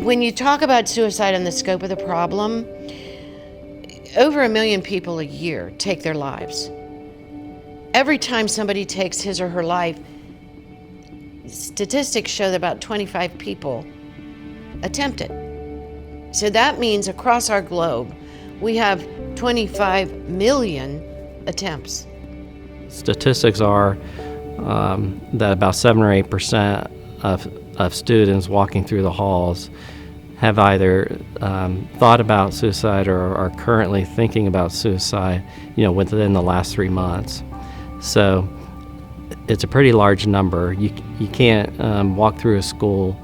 When you talk about suicide and the scope of the problem, over 1 million people a year take their lives. Every time somebody takes his or her life, statistics show that about 25 people attempt it. So that means across our globe, we have 25 million attempts. Statistics are that about 7 or 8% of students walking through the halls have either thought about suicide or are currently thinking about suicide, within the last 3 months. So it's a pretty large number. You can't walk through a school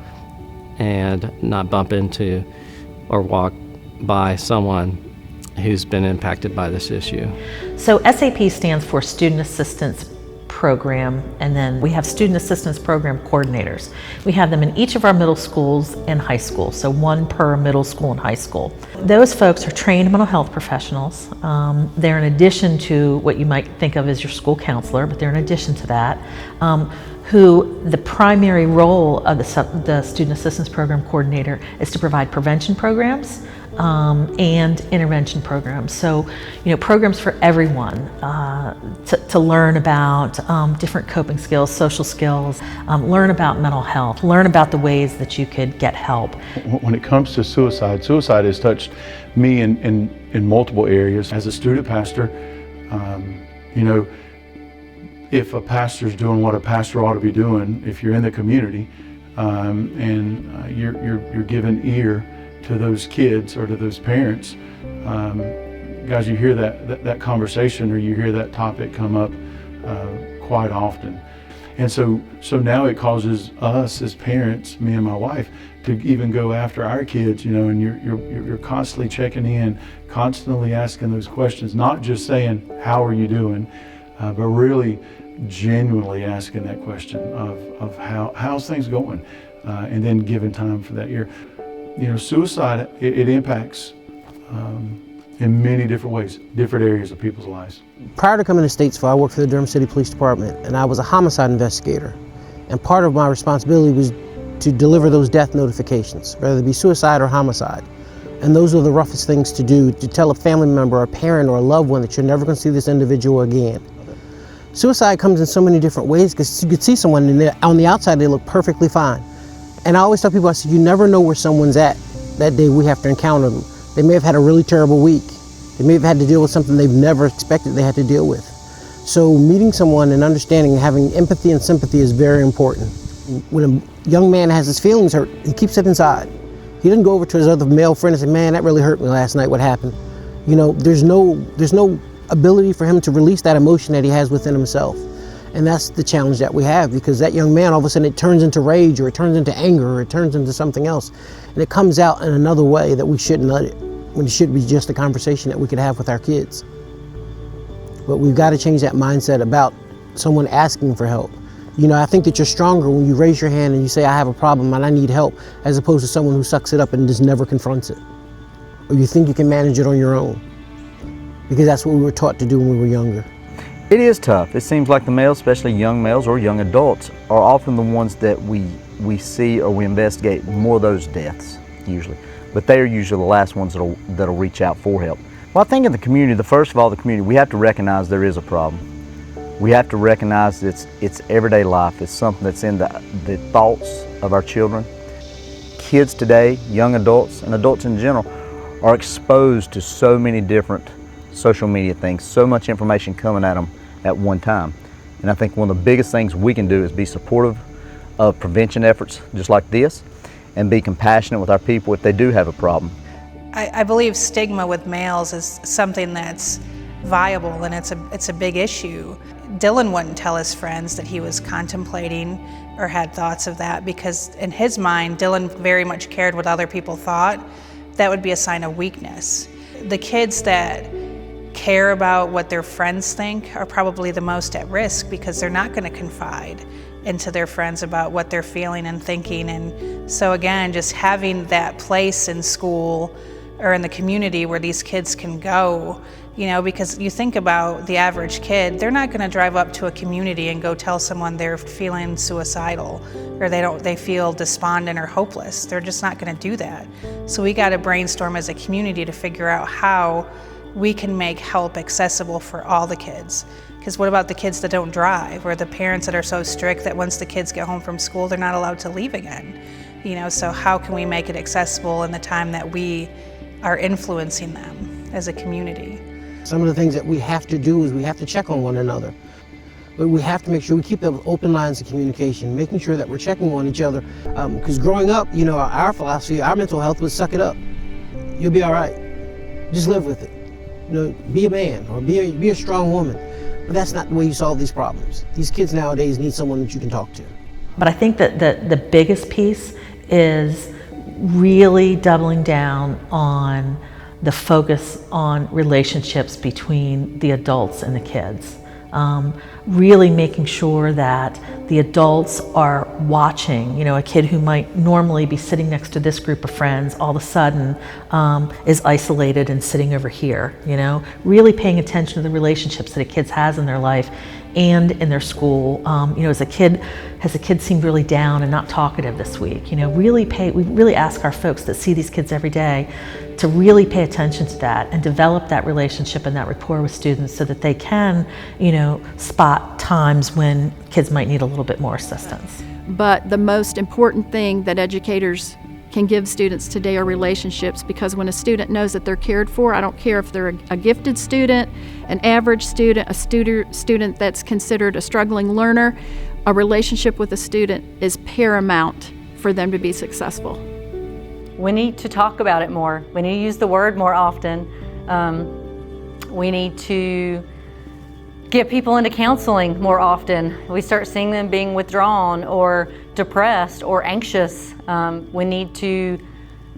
and not bump into or walk by someone who's been impacted by this issue. So SAP stands for Student Assistance Program, and then we have Student Assistance Program coordinators. We have them in each of our middle schools and high schools, so one per middle school and high school. Those folks are trained mental health professionals. They're in addition to what you might think of as your school counselor, but they're in addition to that, who the primary role of the Student Assistance Program coordinator is to provide prevention programs and intervention programs. So, programs for everyone to learn about different coping skills, social skills, learn about mental health, learn about the ways that you could get help. When it comes to suicide has touched me in multiple areas. As a student pastor, if a pastor's doing what a pastor ought to be doing, if you're in the community and you're giving ear to those kids or to those parents, guys, you hear that conversation or you hear that topic come up quite often. And so now it causes us as parents, me and my wife, to even go after our kids, and you're constantly checking in, constantly asking those questions, not just saying, how are you doing, but really genuinely asking that question of how's things going, and then giving time for that year. Suicide, it impacts in many different ways, different areas of people's lives. Prior to coming to Statesville, I worked for the Durham City Police Department, and I was a homicide investigator. And part of my responsibility was to deliver those death notifications, whether it be suicide or homicide. And those are the roughest things to do, to tell a family member, a parent, or a loved one that you're never going to see this individual again. Suicide comes in so many different ways, because you could see someone and on the outside they look perfectly fine. And I always tell people, I said, you never know where someone's at that day we have to encounter them. They may have had a really terrible week. They may have had to deal with something they've never expected they had to deal with. So meeting someone and understanding and having empathy and sympathy is very important. When a young man has his feelings hurt, he keeps it inside. He doesn't go over to his other male friend and say, man, that really hurt me last night, what happened? There's no ability for him to release that emotion that he has within himself. And that's the challenge that we have, because that young man, all of a sudden it turns into rage, or it turns into anger, or it turns into something else. And it comes out in another way that we shouldn't let it, when it should be just a conversation that we could have with our kids. But we've got to change that mindset about someone asking for help. I think that you're stronger when you raise your hand and you say, I have a problem and I need help, as opposed to someone who sucks it up and just never confronts it. Or you think you can manage it on your own. Because that's what we were taught to do when we were younger. It is tough. It seems like the males, especially young males or young adults, are often the ones that we see or we investigate more of those deaths, usually. But they are usually the last ones that'll reach out for help. Well, I think in the community, first of all, the community, we have to recognize there is a problem. We have to recognize it's everyday life. It's something that's in the thoughts of our children. Kids today, young adults, and adults in general, are exposed to so many different social media things, so much information coming at them at one time. And I think one of the biggest things we can do is be supportive of prevention efforts just like this, and be compassionate with our people if they do have a problem. I believe stigma with males is something that's viable, and it's a big issue. Dylan wouldn't tell his friends that he was contemplating or had thoughts of that, because in his mind, Dylan very much cared what other people thought. That would be a sign of weakness. The kids that care about what their friends think are probably the most at risk, because they're not going to confide into their friends about what they're feeling and thinking. And so again, just having that place in school or in the community where these kids can go You know, because you think about the average kid, they're not going to drive up to a community and go tell someone they're feeling suicidal or they feel despondent or hopeless. They're just not going to do that. So we got to brainstorm as a community to figure out how we can make help accessible for all the kids. Because what about the kids that don't drive, or the parents that are so strict that once the kids get home from school, they're not allowed to leave again? You know, so how can we make it accessible in the time that we are influencing them as a community? Some of the things that we have to do is we have to check on one another. But we have to make sure we keep those open lines of communication, making sure that we're checking on each other. Because growing up, you know, our philosophy, our mental health was suck it up. You'll be all right. Just live with it. You know, be a man or be a strong woman. But that's not the way you solve these problems. These kids nowadays need someone that you can talk to. But I think that the biggest piece is really doubling down on the focus on relationships between the adults and the kids. Really making sure that the adults are watching. You know, a kid who might normally be sitting next to this group of friends all of a sudden is isolated and sitting over here, you know. Really paying attention to the relationships that a kid has in their life and in their school. You know, has a kid seemed really down and not talkative this week? You know, we really ask our folks that see these kids every day to really pay attention to that and develop that relationship and that rapport with students so that they can, you know, spot times when kids might need a little bit more assistance. But the most important thing that educators can give students today are relationships, because when a student knows that they're cared for, I don't care if they're a gifted student, an average student, a student that's considered a struggling learner, a relationship with a student is paramount for them to be successful. We need to talk about it more. We need to use the word more often. We need to get people into counseling more often. We start seeing them being withdrawn or depressed or anxious. We need to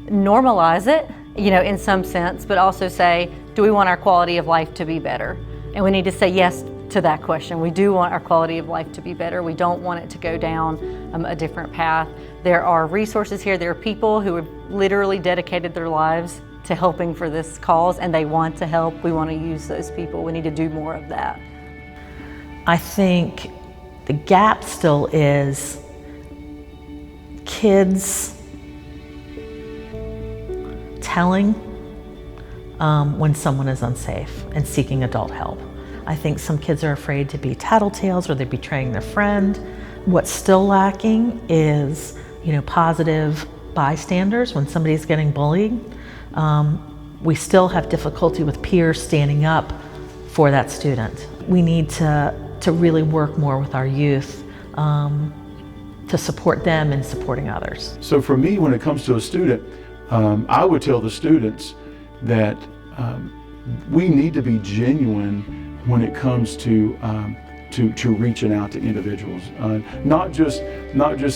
normalize it, you know, in some sense, but also say, do we want our quality of life to be better? And we need to say yes to that question. We do want our quality of life to be better. We don't want it to go down a different path. There are resources here. There are people who have literally dedicated their lives to helping for this cause, and they want to help. We want to use those people. We need to do more of that. I think the gap still is kids telling when someone is unsafe and seeking adult help. I think some kids are afraid to be tattletales or they're betraying their friend. What's still lacking is, you know, positive bystanders when somebody's getting bullied. We still have difficulty with peers standing up for that student. We need to really work more with our youth to support them in supporting others. So for me, when it comes to a student, I would tell the students that we need to be genuine when it comes to reaching out to individuals. Not just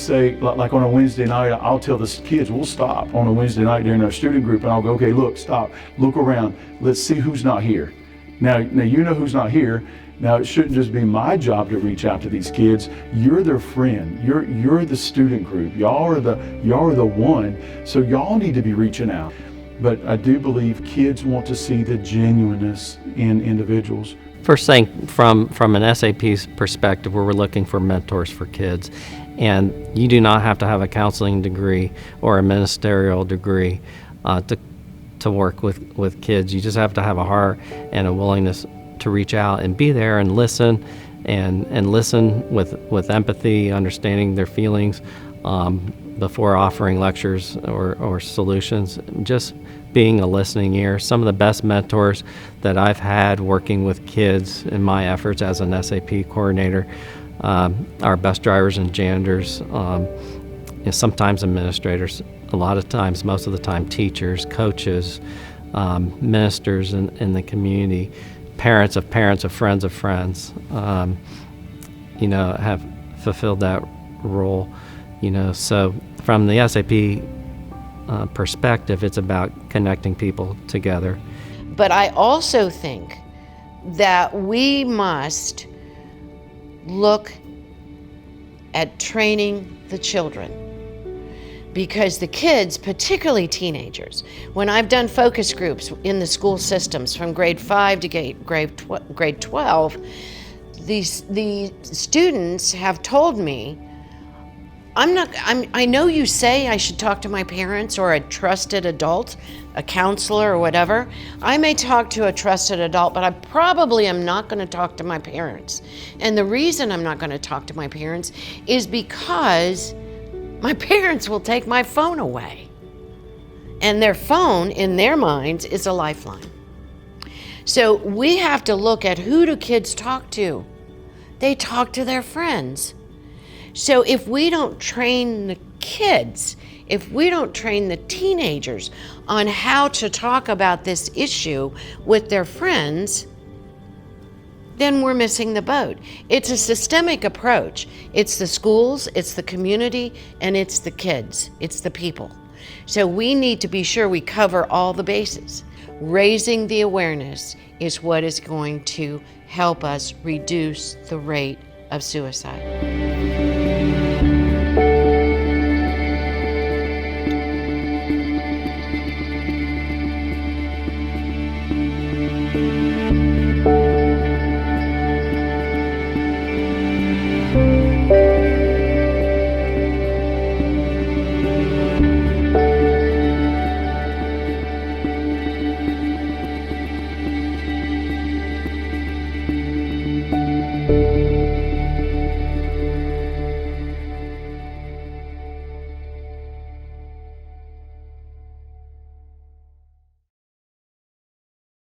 say, like on a Wednesday night, I'll tell the kids, we'll stop on a Wednesday night during our student group and I'll go, okay, look, stop, look around, let's see who's not here. Now you know who's not here. Now it shouldn't just be my job to reach out to these kids. You're their friend. You're the student group. Y'all are the one. So y'all need to be reaching out. But I do believe kids want to see the genuineness in individuals. First thing, from an SAP's perspective, we're looking for mentors for kids. And you do not have to have a counseling degree or a ministerial degree to work with kids. You just have to have a heart and a willingness to reach out and be there and listen and listen with empathy, understanding their feelings before offering lectures or solutions. Just being a listening ear. Some of the best mentors that I've had working with kids in my efforts as an SAP coordinator are bus drivers and janitors, and sometimes administrators, a lot of times, most of the time, teachers, coaches, ministers in the community, parents of friends of friends, have fulfilled that role, so from the SAP perspective, it's about connecting people together. But I also think that we must look at training the children, because the kids, particularly teenagers, when I've done focus groups in the school systems from grade 5 to grade 12, the students have told me, I know you say I should talk to my parents or a trusted adult, a counselor or whatever. I may talk to a trusted adult, but I probably am not going to talk to my parents. And the reason I'm not going to talk to my parents is because my parents will take my phone away. And their phone, in their minds, is a lifeline. So we have to look at, who do kids talk to? They talk to their friends. So if we don't train the kids, if we don't train the teenagers on how to talk about this issue with their friends, then we're missing the boat. It's a systemic approach. It's the schools, it's the community, and it's the kids, it's the people. So we need to be sure we cover all the bases. Raising the awareness is what is going to help us reduce the rate of suicide.